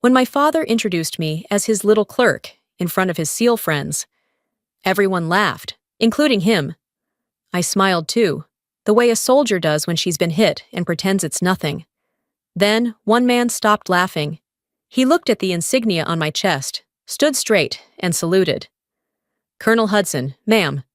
when my father introduced me as his little clerk in front of his SEAL friends. Everyone laughed, including him. I smiled too, the way a soldier does when she's been hit and pretends it's nothing. Then, one man stopped laughing. He looked at the insignia on my chest, stood straight, and saluted. "Colonel Hudson, ma'am.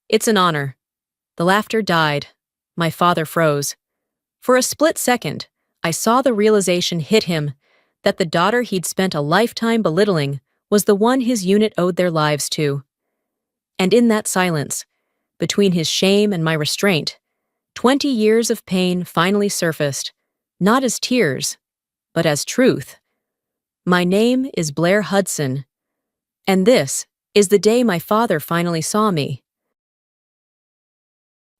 It's an honor." The laughter died. My father froze. For a split second, I saw the realization hit him that the daughter he'd spent a lifetime belittling was the one his unit owed their lives to. And in that silence, between his shame and my restraint, 20 years of pain finally surfaced, not as tears, but as truth. My name is Blair Hudson, and this is the day my father finally saw me.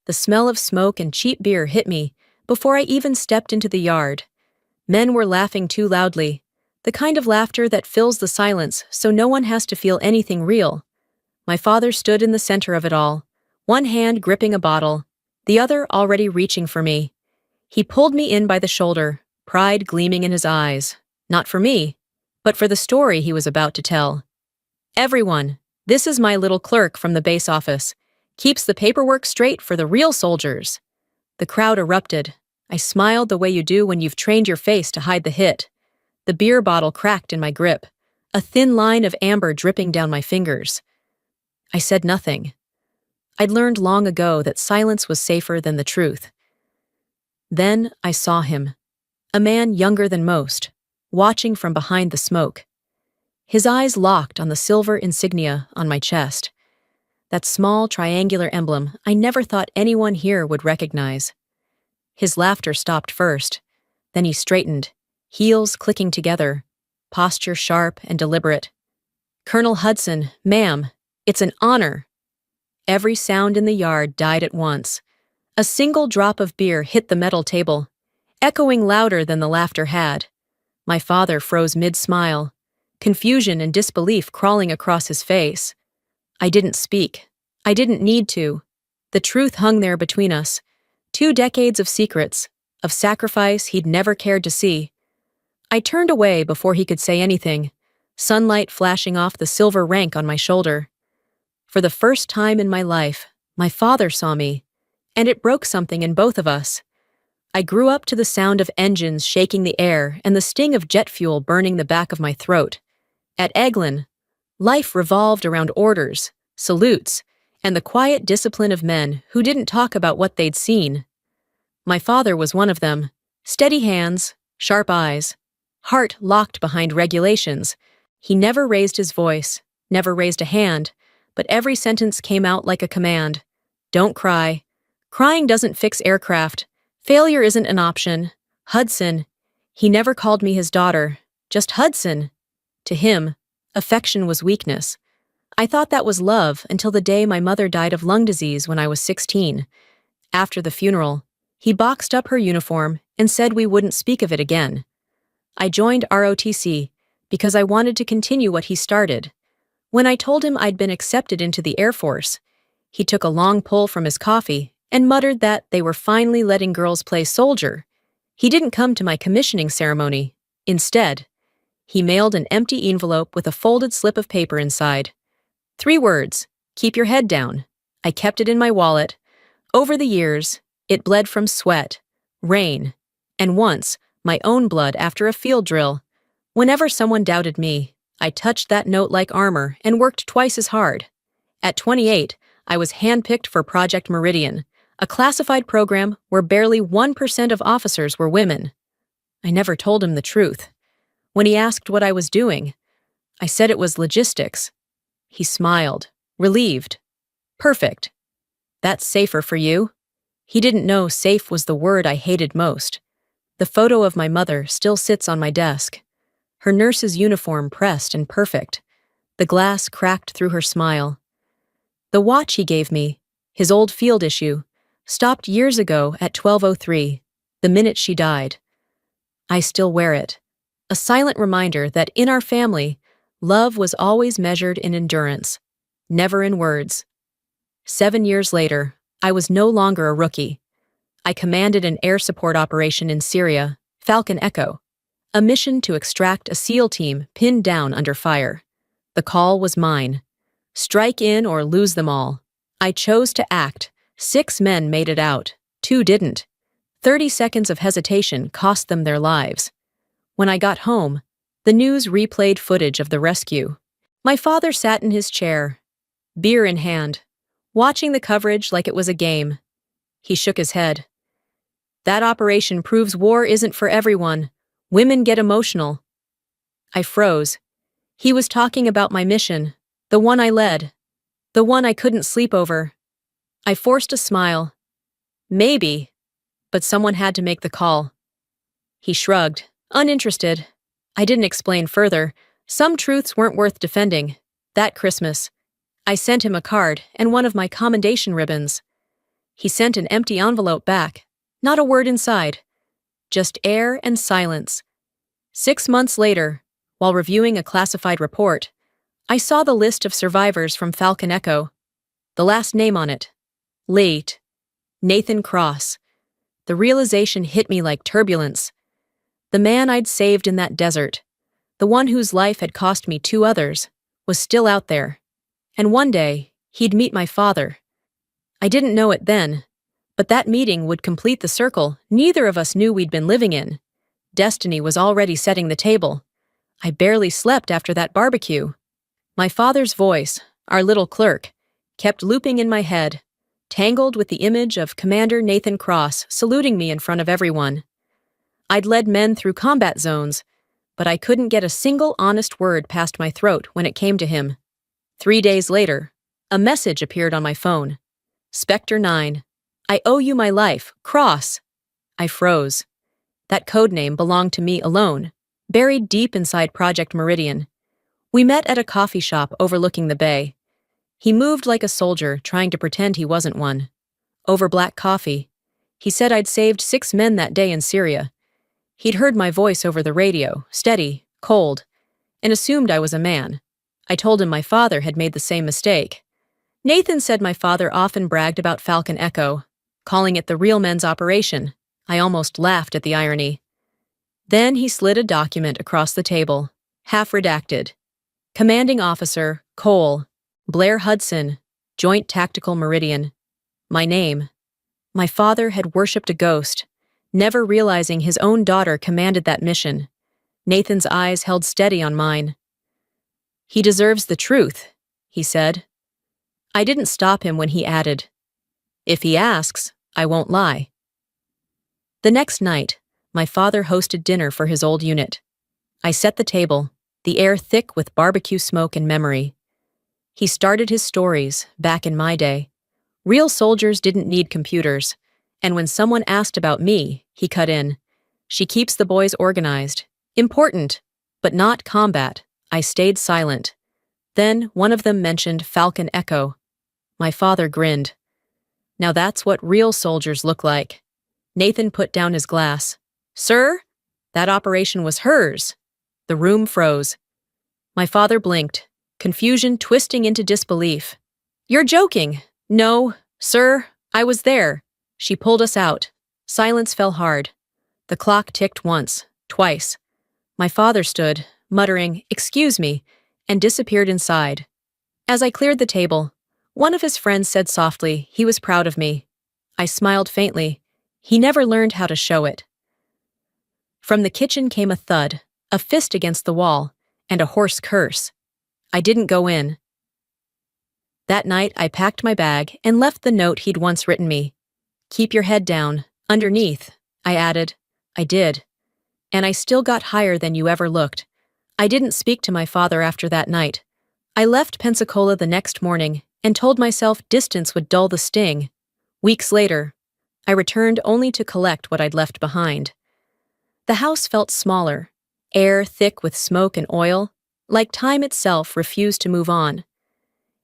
The smell of smoke and cheap beer hit me before I even stepped into the yard. Men were laughing too loudly, the kind of laughter that fills the silence so no one has to feel anything real. My father stood in the center of it all, one hand gripping a bottle, the other already reaching for me. He pulled me in by the shoulder, pride gleaming in his eyes, not for me, but for the story he was about to tell. "Everyone, this is my little clerk from the base office. Keeps the paperwork straight for the real soldiers." The crowd erupted. I smiled the way you do when you've trained your face to hide the hit. The beer bottle cracked in my grip, a thin line of amber dripping down my fingers. I said nothing. I'd learned long ago that silence was safer than the truth. Then I saw him, a man younger than most, watching from behind the smoke. His eyes locked on the silver insignia on my chest, that small triangular emblem I never thought anyone here would recognize. His laughter stopped first, then he straightened, heels clicking together, posture sharp and deliberate. "Colonel Hudson, ma'am, it's an honor." Every sound in the yard died at once. A single drop of beer hit the metal table, echoing louder than the laughter had. My father froze mid-smile, confusion and disbelief crawling across his face. I didn't speak. I didn't need to. The truth hung there between us. 2 decades of secrets, of sacrifice he'd never cared to see. I turned away before he could say anything, sunlight flashing off the silver rank on my shoulder. For the first time in my life, my father saw me, and it broke something in both of us. I grew up to the sound of engines shaking the air and the sting of jet fuel burning the back of my throat. At Eglin, life revolved around orders, salutes, and the quiet discipline of men who didn't talk about what they'd seen. My father was one of them. Steady hands, sharp eyes, heart locked behind regulations. He never raised his voice, never raised a hand, but every sentence came out like a command. "Don't cry. Crying doesn't fix aircraft. Failure isn't an option. Hudson." He never called me his daughter, just Hudson. To him, affection was weakness. I thought that was love until the day my mother died of lung disease when I was 16. After the funeral, he boxed up her uniform and said we wouldn't speak of it again. I joined ROTC because I wanted to continue what he started. When I told him I'd been accepted into the Air Force, he took a long pull from his coffee and muttered that they were finally letting girls play soldier. He didn't come to my commissioning ceremony. Instead, he mailed an empty envelope with a folded slip of paper inside. 3 words, "Keep your head down." I kept it in my wallet. Over the years, it bled from sweat, rain, and once, my own blood after a field drill. Whenever someone doubted me, I touched that note like armor and worked twice as hard. At 28, I was handpicked for Project Meridian, a classified program where barely 1% of officers were women. I never told him the truth. When he asked what I was doing, I said it was logistics. He smiled, relieved. "Perfect. That's safer for you." He didn't know safe was the word I hated most. The photo of my mother still sits on my desk. Her nurse's uniform pressed and perfect. The glass cracked through her smile. The watch he gave me, his old field issue, stopped years ago at 12:03, the minute she died. I still wear it, a silent reminder that in our family, love was always measured in endurance, never in words. 7 years later, I was no longer a rookie. I commanded an air support operation in Syria, Falcon Echo. A mission to extract a SEAL team pinned down under fire. The call was mine. Strike in or lose them all. I chose to act. 6 men made it out. 2 didn't. 30 seconds of hesitation cost them their lives. When I got home, the news replayed footage of the rescue. My father sat in his chair, beer in hand, watching the coverage like it was a game. He shook his head. That operation proves war isn't for everyone. Women get emotional. I froze. He was talking about my mission, the one I led, the one I couldn't sleep over. I forced a smile. Maybe, but someone had to make the call. He shrugged, uninterested. I didn't explain further. Some truths weren't worth defending. That Christmas, I sent him a card and one of my commendation ribbons. He sent an empty envelope back, not a word inside. Just air and silence. 6 months later, while reviewing a classified report, I saw the list of survivors from Falcon Echo. The last name on it. Late. Nathan Cross. The realization hit me like turbulence. The man I'd saved in that desert, the one whose life had cost me 2 others, was still out there. And one day, he'd meet my father. I didn't know it then, but that meeting would complete the circle neither of us knew we'd been living in. Destiny was already setting the table. I barely slept after that barbecue. My father's voice, our little clerk, kept looping in my head, tangled with the image of Commander Nathan Cross saluting me in front of everyone. I'd led men through combat zones, but I couldn't get a single honest word past my throat when it came to him. 3 days later, a message appeared on my phone. Spectre 9. I owe you my life, Cross. I froze. That codename belonged to me alone, buried deep inside Project Meridian. We met at a coffee shop overlooking the bay. He moved like a soldier, trying to pretend he wasn't one. Over black coffee, he said I'd saved 6 men that day in Syria. He'd heard my voice over the radio, steady, cold, and assumed I was a man. I told him my father had made the same mistake. Nathan said my father often bragged about Falcon Echo, calling it the real men's operation. I almost laughed at the irony. Then he slid a document across the table, half redacted. Commanding Officer, Cole, Blair Hudson, Joint Tactical Meridian. My name. My father had worshipped a ghost, never realizing his own daughter commanded that mission. Nathan's eyes held steady on mine. He deserves the truth, he said. I didn't stop him when he added, if he asks, I won't lie. The next night, my father hosted dinner for his old unit. I set the table, the air thick with barbecue smoke and memory. He started his stories, back in my day. Real soldiers didn't need computers, and when someone asked about me, he cut in. She keeps the boys organized. Important, but not combat. I stayed silent. Then one of them mentioned Falcon Echo. My father grinned. Now that's what real soldiers look like. Nathan put down his glass. Sir, that operation was hers. The room froze. My father blinked, confusion twisting into disbelief. You're joking. No, sir, I was there. She pulled us out. Silence fell hard. The clock ticked once, twice. My father stood, muttering, "Excuse me," and disappeared inside. As I cleared the table, one of his friends said softly he was proud of me. I smiled faintly. He never learned how to show it. From the kitchen came a thud, a fist against the wall, and a hoarse curse. I didn't go in. That night, I packed my bag and left the note he'd once written me. Keep your head down. Underneath, I added. I did. And I still got higher than you ever looked. I didn't speak to my father after that night. I left Pensacola the next morning and told myself distance would dull the sting. Weeks later, I returned only to collect what I'd left behind. The house felt smaller, air thick with smoke and oil, like time itself refused to move on.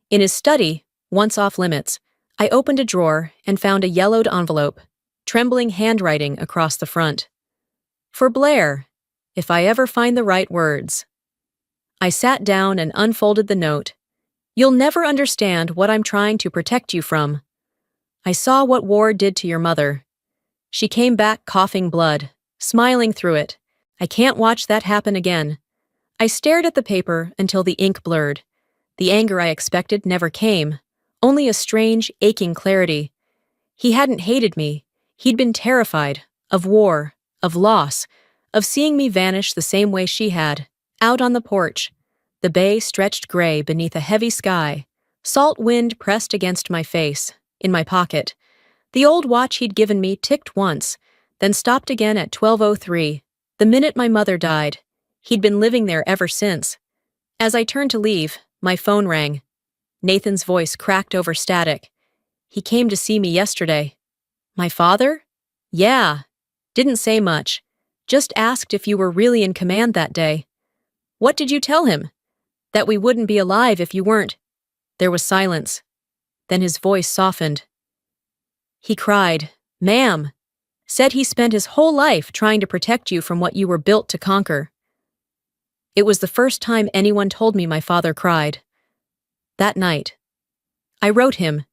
In his study, once off limits, I opened a drawer and found a yellowed envelope, trembling handwriting across the front. For Blair, if I ever find the right words. I sat down and unfolded the note. You'll never understand what I'm trying to protect you from. I saw what war did to your mother. She came back coughing blood, smiling through it, I can't watch that happen again. I stared at the paper until the ink blurred. The anger I expected never came, only a strange, aching clarity. He hadn't hated me. He'd been terrified, of war, of loss, of seeing me vanish the same way she had, out on the porch. The bay stretched gray beneath a heavy sky. Salt wind pressed against my face, in my pocket. The old watch he'd given me ticked once, then stopped again at 12:03, the minute my mother died. He'd been living there ever since. As I turned to leave, my phone rang. Nathan's voice cracked over static. He came to see me yesterday. My father? Yeah. Didn't say much. Just asked if you were really in command that day. What did you tell him? That we wouldn't be alive if you weren't. There was silence. Then his voice softened. He cried, "Ma'am." Said he spent his whole life trying to protect you from what you were built to conquer. It was the first time anyone told me my father cried. That night, I wrote him,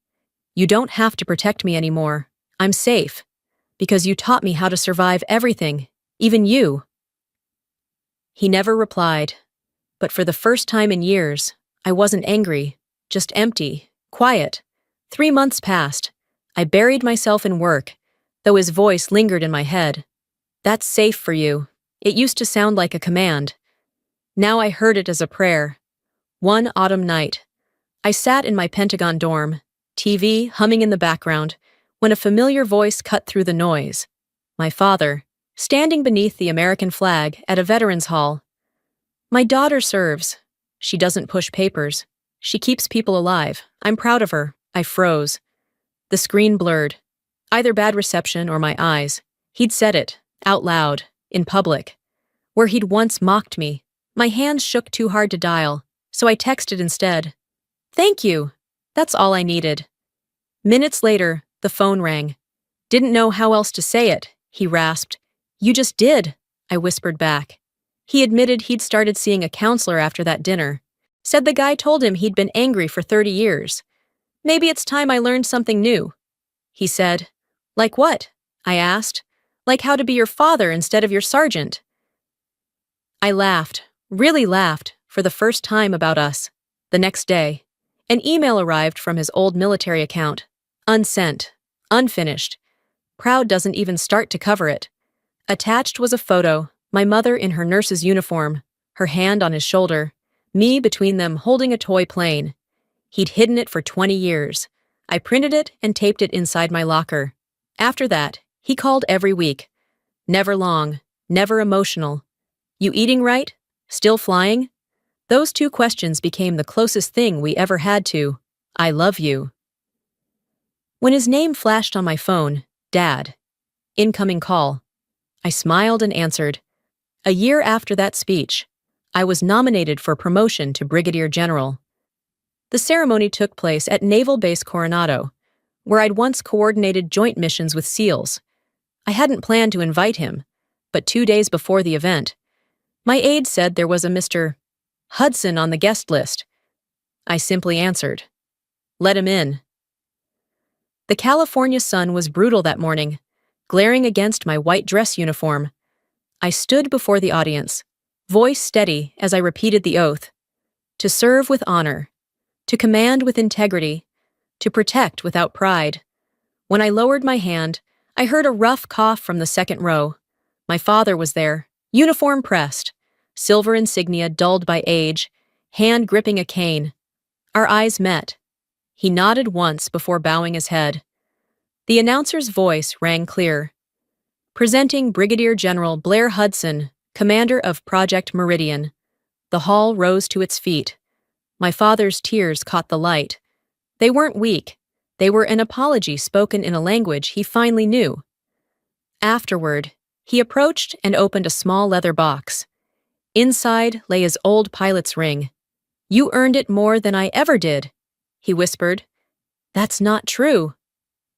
"You don't have to protect me anymore. I'm safe. Because you taught me how to survive everything, even you." He never replied, but for the first time in years, I wasn't angry, just empty, quiet. 3 months passed. I buried myself in work, though his voice lingered in my head. "That's safe for you." It used to sound like a command. Now I heard it as a prayer. One autumn night, I sat in my Pentagon dorm, TV humming in the background, when a familiar voice cut through the noise. My father, standing beneath the American flag at a veterans hall. "My daughter serves. She doesn't push papers. She keeps people alive. I'm proud of her." I froze. The screen blurred. Either bad reception or my eyes. He'd said it, out loud, in public. Where he'd once mocked me. My hands shook too hard to dial, so I texted instead. "Thank you." That's all I needed. Minutes later, the phone rang. "Didn't know how else to say it," he rasped. "You just did," I whispered back. He admitted he'd started seeing a counselor after that dinner. Said the guy told him he'd been angry for 30 years. "Maybe it's time I learned something new," he said. "Like what?" I asked. "Like how to be your father instead of your sergeant." I laughed, really laughed, for the first time about us. The next day, an email arrived from his old military account. Unsent. Unfinished. Proud doesn't even start to cover it. Attached was a photo, my mother in her nurse's uniform, her hand on his shoulder, me between them holding a toy plane. He'd hidden it for 20 years. I printed it and taped it inside my locker. After that, he called every week. Never long, never emotional. "You eating right? Still flying?" Those 2 questions became the closest thing we ever had to, "I love you." When his name flashed on my phone, Dad. Incoming call. I smiled and answered. A year after that speech, I was nominated for promotion to Brigadier General. The ceremony took place at Naval Base Coronado, where I'd once coordinated joint missions with SEALs. I hadn't planned to invite him, but 2 days before the event, my aide said there was a Mr. Hudson on the guest list. I simply answered, "Let him in." The California sun was brutal that morning, glaring against my white dress uniform. I stood before the audience, voice steady as I repeated the oath. To serve with honor, to command with integrity, to protect without pride. When I lowered my hand, I heard a rough cough from the second row. My father was there, uniform pressed, silver insignia dulled by age, hand gripping a cane. Our eyes met. He nodded once before bowing his head. The announcer's voice rang clear. Presenting Brigadier General Blair Hudson, commander of Project Meridian. The hall rose to its feet. My father's tears caught the light. They weren't weak. They were an apology spoken in a language he finally knew. Afterward, he approached and opened a small leather box. Inside lay his old pilot's ring. "You earned it more than I ever did," he whispered. "That's not true."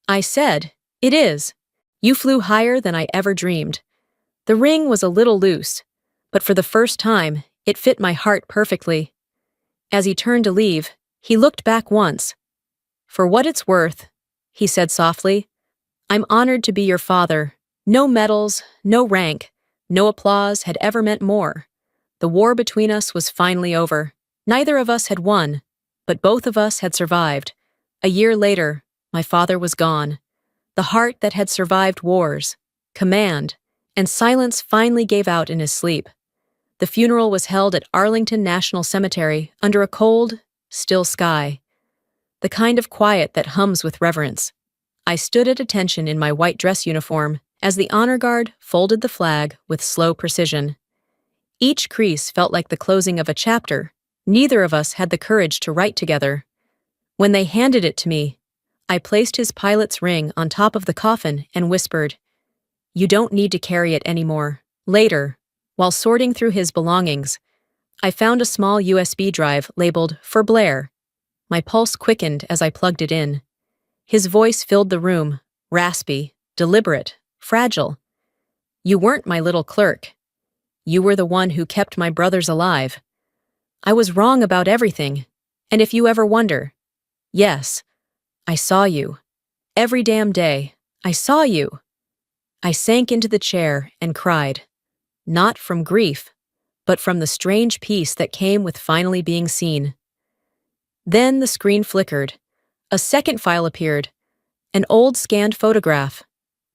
I said, "It is. You flew higher than I ever dreamed." The ring was a little loose, but for the first time, it fit my heart perfectly. As he turned to leave, he looked back once. "For what it's worth," he said softly, "I'm honored to be your father. No medals, no rank, No applause had ever meant more. The war between us was finally over. Neither of us had won, but both of us had survived. A year later, my father was gone. The heart that had survived wars, command, and silence finally gave out in his sleep. The funeral was held at Arlington National Cemetery under a cold, still sky. The kind of quiet that hums with reverence. I stood at attention in my white dress uniform as the honor guard folded the flag with slow precision. Each crease felt like the closing of a chapter. Neither of us had the courage to write together. When they handed it to me, I placed his pilot's ring on top of the coffin and whispered, "You don't need to carry it anymore." Later, while sorting through his belongings, I found a small USB drive labeled "For Blair." My pulse quickened as I plugged it in. His voice filled the room, raspy, deliberate, fragile. "You weren't my little clerk. You were the one who kept my brothers alive. I was wrong about everything, and if you ever wonder, yes, I saw you. Every damn day, I saw you." I sank into the chair and cried. Not from grief, but from the strange peace that came with finally being seen. Then the screen flickered. A second file appeared. An old scanned photograph.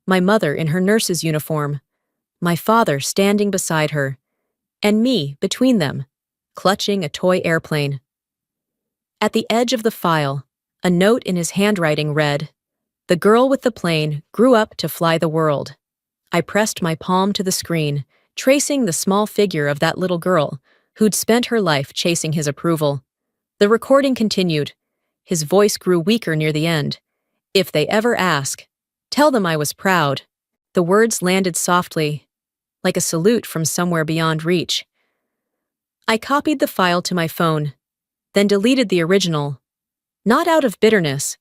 My mother in her nurse's uniform. My father standing beside her. And me between them, clutching a toy airplane. At the edge of the file, a note in his handwriting read, "The girl with the plane grew up to fly the world." I pressed my palm to the screen, tracing the small figure of that little girl who'd spent her life chasing his approval. The recording continued. His voice grew weaker near the end. "If they ever ask, tell them I was proud." The words landed softly, like a salute from somewhere beyond reach. I copied the file to my phone, then deleted the original, not out of bitterness,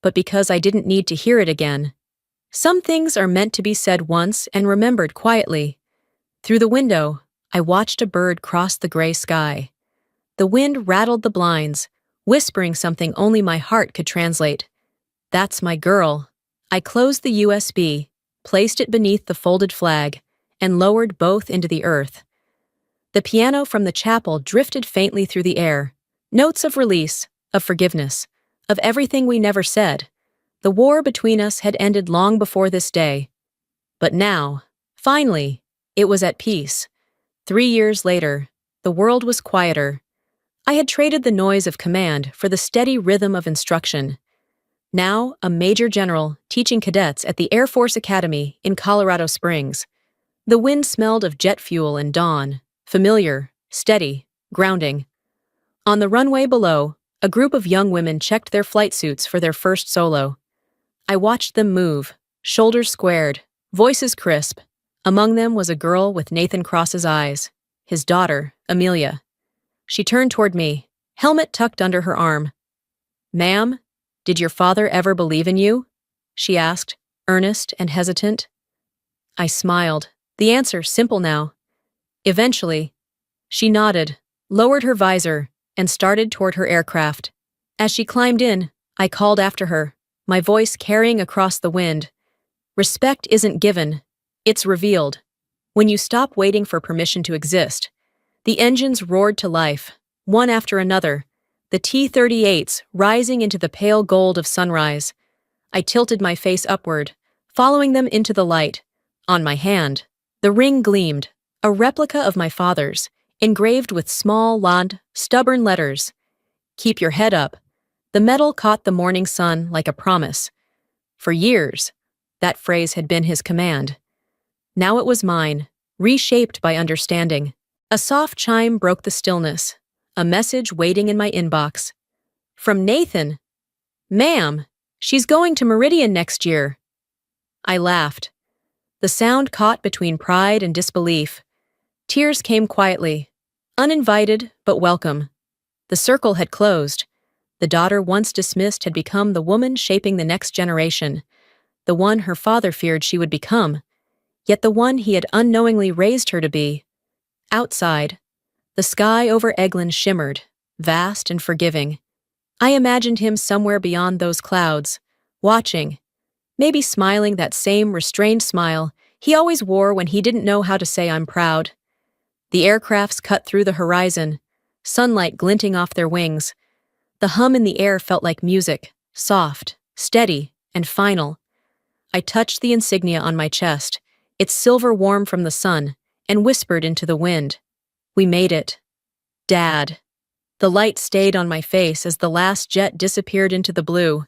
but because I didn't need to hear it again. Some things are meant to be said once and remembered quietly. Through the window, I watched a bird cross the gray sky. The wind rattled the blinds, whispering something only my heart could translate. "That's my girl." I closed the USB, placed it beneath the folded flag, and lowered both into the earth. The piano from the chapel drifted faintly through the air. Notes of release, of forgiveness, of everything we never said. The war between us had ended long before this day. But now, finally, it was at peace. 3 years later, the world was quieter. I had traded the noise of command for the steady rhythm of instruction. Now, a major general teaching cadets at the Air Force Academy in Colorado Springs. The wind smelled of jet fuel and dawn, familiar, steady, grounding. On the runway below, a group of young women checked their flight suits for their first solo. I watched them move, shoulders squared, voices crisp. Among them was a girl with Nathan Cross's eyes, his daughter, Amelia. She turned toward me, helmet tucked under her arm. "Ma'am, did your father ever believe in you?" she asked, earnest and hesitant. I smiled, the answer simple now. "Eventually." She nodded, lowered her visor, and started toward her aircraft. As she climbed in, I called after her, my voice carrying across the wind. "Respect isn't given, it's revealed. When you stop waiting for permission to exist." The engines roared to life, one after another, the T-38s rising into the pale gold of sunrise. I tilted my face upward, following them into the light. On my hand, the ring gleamed, a replica of my father's, engraved with small, stubborn letters. "Keep your head up." The metal caught the morning sun like a promise. For years, that phrase had been his command. Now it was mine, reshaped by understanding. A soft chime broke the stillness, a message waiting in my inbox. From Nathan. "Ma'am, she's going to Meridian next year." I laughed. The sound caught between pride and disbelief. Tears came quietly, uninvited but welcome. The circle had closed. The daughter once dismissed had become the woman shaping the next generation, the one her father feared she would become, yet the one he had unknowingly raised her to be. Outside, the sky over Eglin shimmered, vast and forgiving. I imagined him somewhere beyond those clouds, watching, maybe smiling that same restrained smile he always wore when he didn't know how to say I'm proud. The aircrafts cut through the horizon, sunlight glinting off their wings. The hum in the air felt like music, soft, steady, and final. I touched the insignia on my chest, its silver warm from the sun, and whispered into the wind. We made it. Dad. The light stayed on my face as the last jet disappeared into the blue.